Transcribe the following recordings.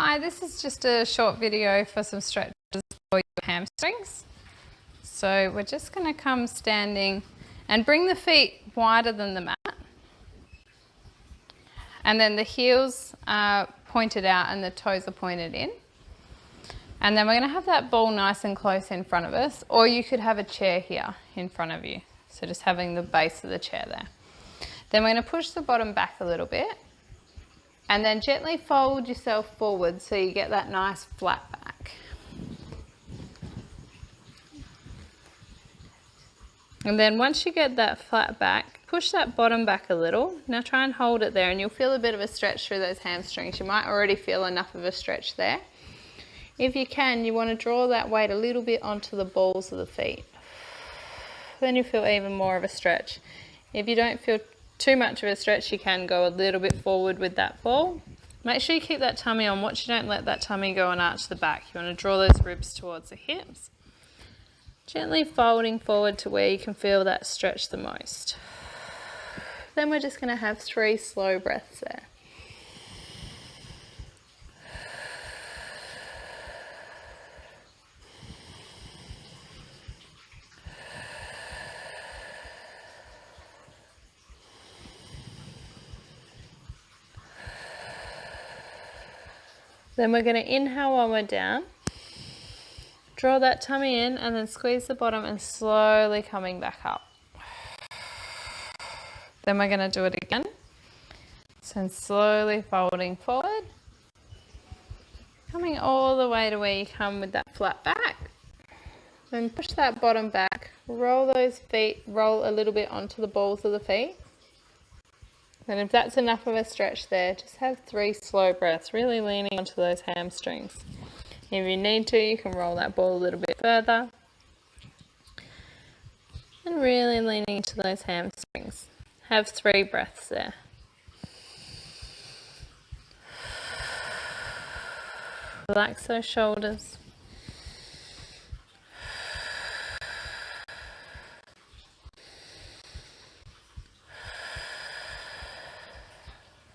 Hi, this is just a short video for some stretches for your hamstrings. So we're just going to come standing and bring the feet wider than the mat. And then the heels are pointed out and the toes are pointed in. And then we're going to have that ball nice and close in front of us, or you could have a chair here in front of you. So just having the base of the chair there. Then we're going to push the bottom back a little bit. And then gently fold yourself forward so you get that nice flat back. And then once you get that flat back, push that bottom back a little. Now try and hold it there and you'll feel a bit of a stretch through those hamstrings. You might already feel enough of a stretch there. If you can, you want to draw that weight a little bit onto the balls of the feet. Then you feel even more of a stretch. If you don't feel too much of a stretch, you can go a little bit forward with that ball. Make sure you keep that tummy on. Watch you don't let that tummy go and arch the back. You want to draw those ribs towards the hips. Gently folding forward to where you can feel that stretch the most. Then we're just going to have 3 slow breaths there. Then we're going to inhale while we're down, draw that tummy in and then squeeze the bottom and slowly coming back up. Then we're going to do it again. So slowly folding forward, coming all the way to where you come with that flat back. Then push that bottom back, roll those feet, roll a little bit onto the balls of the feet. And if that's enough of a stretch there, just have 3 slow breaths, really leaning onto those hamstrings. If you need to, you can roll that ball a little bit further. And really leaning into those hamstrings. Have 3 breaths there. Relax those shoulders.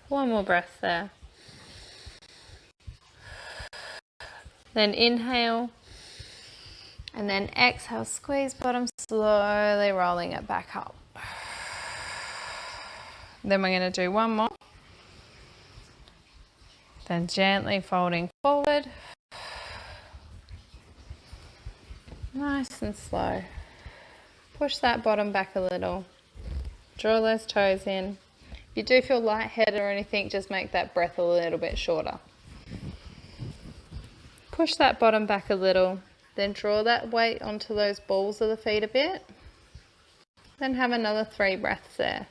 One more breath there. Then inhale. And then exhale, squeeze bottom, slowly rolling it back up. Then we're going to do one more. Then gently folding forward. Nice and slow. Push that bottom back a little. Draw those toes in. If you do feel lightheaded or anything, just make that breath a little bit shorter. Push that bottom back a little, then draw that weight onto those balls of the feet a bit. Then have another 3 breaths there.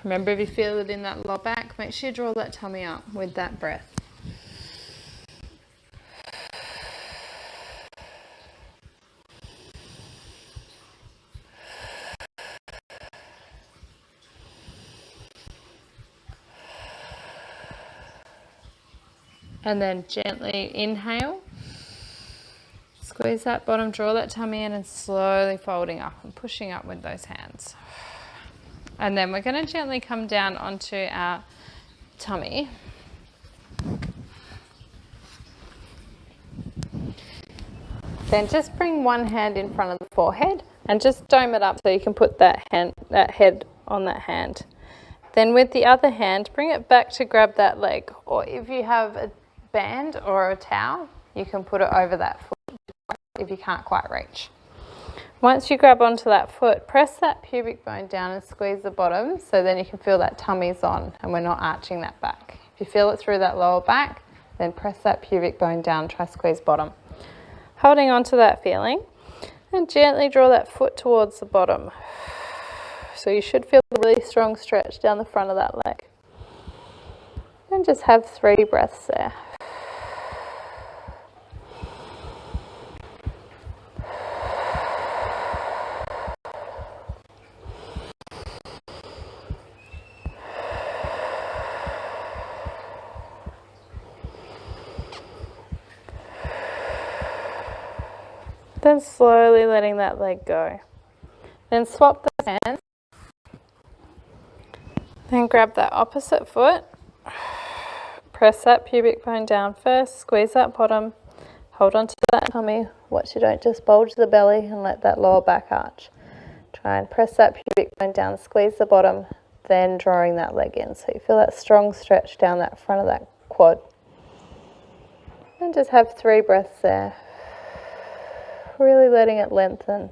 Remember, if you feel it in that lower back, make sure you draw that tummy up with that breath. And then gently inhale, squeeze that bottom, draw that tummy in and slowly folding up and pushing up with those hands. And then we're going to gently come down onto our tummy. Then just bring one hand in front of the forehead and just dome it up so you can put that head on that hand. Then with the other hand, bring it back to grab that leg, or if you have a band or a towel, you can put it over that foot if you can't quite reach. Once you grab onto that foot, press that pubic bone down and squeeze the bottom so then you can feel that tummy's on and we're not arching that back. If you feel it through that lower back, then press that pubic bone down, try squeeze bottom. Holding on to that feeling and gently draw that foot towards the bottom. So you should feel a really strong stretch down the front of that leg. And just have 3 breaths there. Then slowly letting that leg go. Then swap the hands. Then grab that opposite foot Press that pubic bone down first, squeeze that bottom, hold on to that tummy. Watch you don't just bulge the belly and let that lower back arch. Try and press that pubic bone down, squeeze the bottom, then drawing that leg in. So you feel that strong stretch down that front of that quad. And just have 3 breaths there. Really letting it lengthen.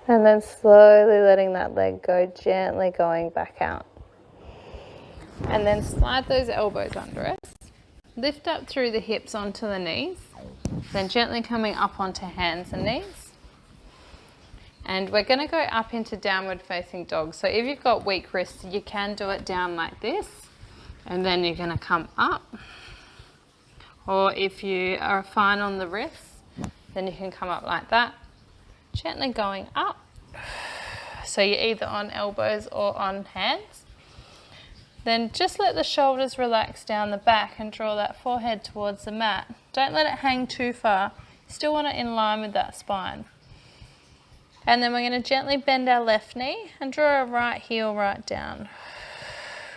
And then slowly letting that leg go, gently going back out. And then slide those elbows under us. Lift up through the hips onto the knees. Then gently coming up onto hands and knees. And we're going to go up into downward facing dog. So if you've got weak wrists, you can do it down like this. And then you're going to come up. Or if you are fine on the wrists, then you can come up like that. Gently going up. So you're either on elbows or on hands. Then just let the shoulders relax down the back and draw that forehead towards the mat. Don't let it hang too far. You still want it in line with that spine. And then we're going to gently bend our left knee and draw our right heel right down.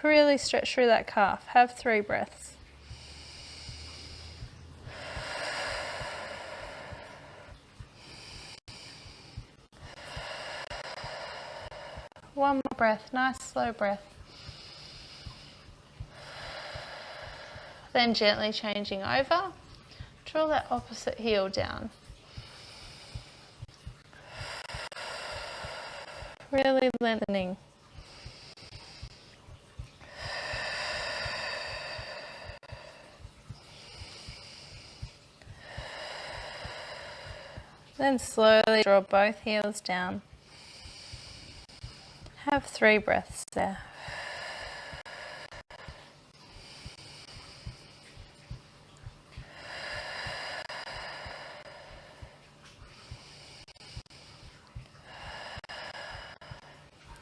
Really stretch through that calf. Have 3 breaths. One more breath, nice slow breath. Then gently changing over, draw that opposite heel down. Really lengthening. Then slowly draw both heels down. Have 3 breaths there.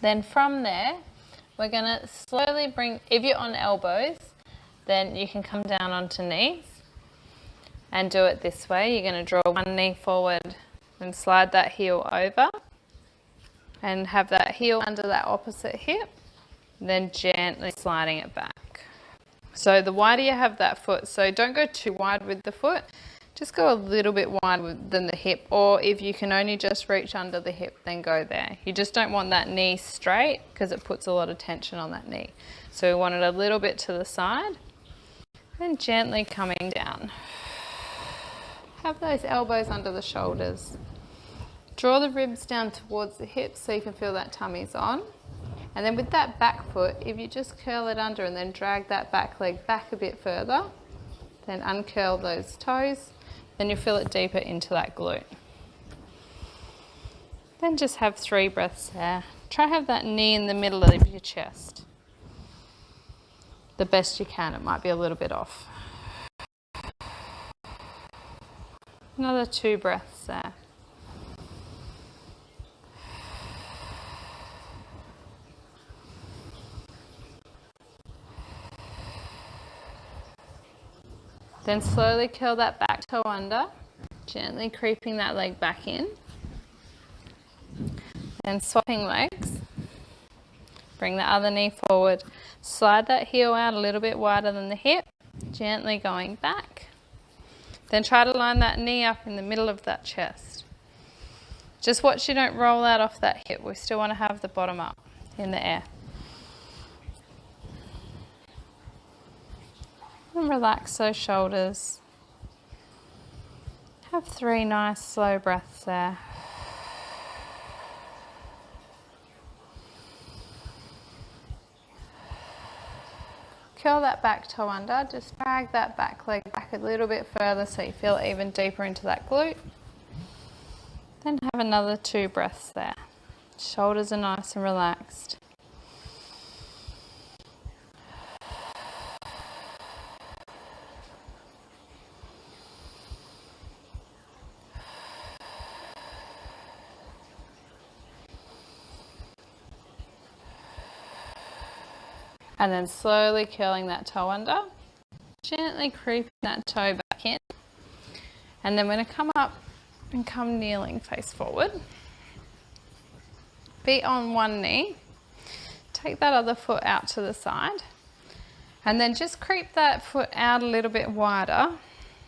Then from there, we're going to slowly bring, if you're on elbows, then you can come down onto knees and do it this way. You're going to draw one knee forward and slide that heel over and have that heel under that opposite hip, then gently sliding it back. So the wider you have that foot, so don't go too wide with the foot, just go a little bit wider than the hip, or if you can only just reach under the hip, then go there. You just don't want that knee straight because it puts a lot of tension on that knee. So we want it a little bit to the side and gently coming down. Have those elbows under the shoulders. Draw the ribs down towards the hips so you can feel that tummy's on. And then with that back foot, if you just curl it under and then drag that back leg back a bit further, then uncurl those toes, then you feel it deeper into that glute. Then just have 3 breaths there. Try have that knee in the middle of your chest. The best you can, it might be a little bit off. Another 2 breaths there. Then slowly curl that back toe under, gently creeping that leg back in. Then swapping legs. Bring the other knee forward. Slide that heel out a little bit wider than the hip, gently going back. Then try to line that knee up in the middle of that chest. Just watch you don't roll out off that hip. We still want to have the bottom up in the air. And relax those shoulders. Have 3 nice slow breaths there. Curl that back toe under, just drag that back leg back a little bit further so you feel even deeper into that glute. Then have another 2 breaths there. Shoulders are nice and relaxed. And then slowly curling that toe under, gently creeping that toe back in. And then we're going to come up And come kneeling face forward. Feet on one knee. Take that other foot out to the side. And then just creep that foot out a little bit wider.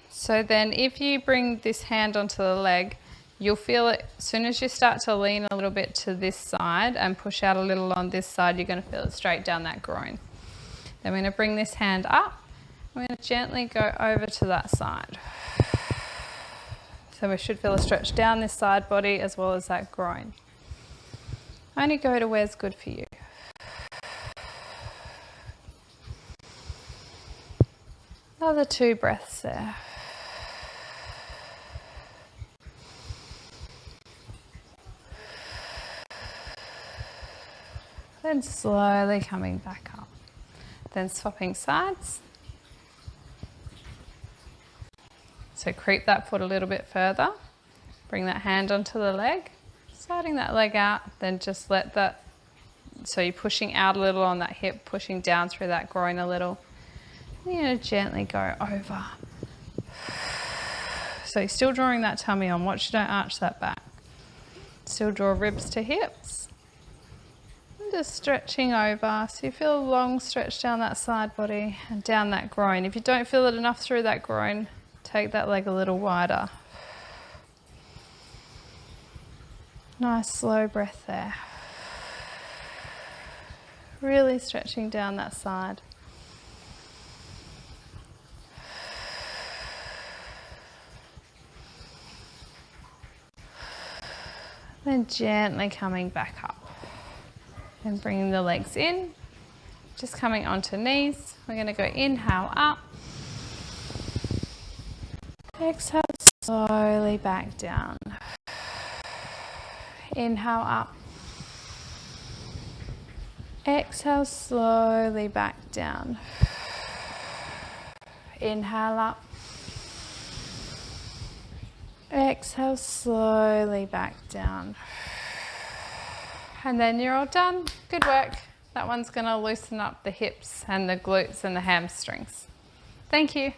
So then if you bring this hand onto the leg, you'll feel it as soon as you start to lean a little bit to this side and push out a little on this side, you're going to feel it straight down that groin. Then we're going to bring this hand up. We're going to gently go over to that side. So we should feel a stretch down this side body as well as that groin. Only go to where's good for you. Another 2 breaths there. Then slowly coming back up. Then swapping sides. So creep that foot a little bit further. Bring that hand onto the leg. Sliding that leg out, then just let that, so you're pushing out a little on that hip, pushing down through that groin a little. And you're going to gently go over. So you're still drawing that tummy on. Watch you don't arch that back. Still draw ribs to hips. And just stretching over. So you feel a long stretch down that side body and down that groin. If you don't feel it enough through that groin, take that leg a little wider. Nice slow breath there. Really stretching down that side. Then gently coming back up and bringing the legs in. Just coming onto knees. We're going to go inhale up. Exhale slowly back down. Inhale up. Exhale slowly back down. Inhale up. Exhale slowly back down. And then you're all done. Good work. That one's going to loosen up the hips and the glutes and the hamstrings. Thank you.